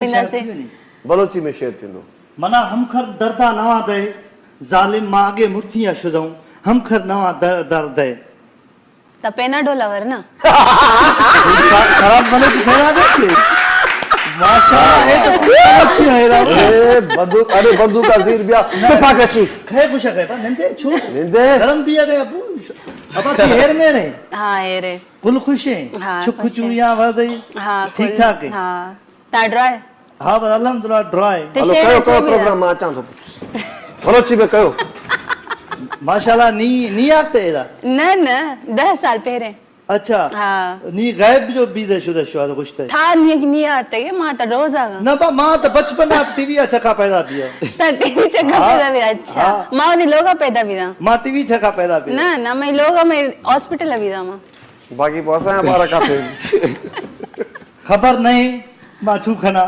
से बलोची में शेर थींदो मना हमखर दर्दा नवा दे जालिम मां आगे मुर्तियां शुदऊं हमखर नवा दर्द है त पेनाडोल वर ना खराब बने की खैरा देखिए माशाल्लाह ये तो अच्छी है रा अरे बंदूक का जीर बिया तफा कशी खे कुछ है पर नंदे छू निंदे गरम पिया गया अबू अब की हेर में रे हां हेरे कुल खुश है हाँ, छुक खुश है। चूड़ियां वदई हां ठीक ठाक है हां ता ड्राई हां बस अल्हम्दुलिल्लाह ड्राई ते हलो शेर कयो अचे कयो बि प्रोग्राम मां अचां थो बलोची में कयो माशाल्लाह नी आते एदा न न 10 साल पहरे अच्छा हां नी गायब जो बीदे शुदा शुदा कुछ ते था नहीं आते के मां त रोज आगा ना बा मां तो बचपन आप टीवी छका पैदा पिया सके चंगा हाँ, पैदा भी अच्छा हाँ। मां ने लोगा पैदा भी ना मां टीवी छका पैदा पिया ना मैं लोगा में हॉस्पिटल भी ना मां बाकी पोइ असांजा ॿार काथे खबर नहीं मां छू खना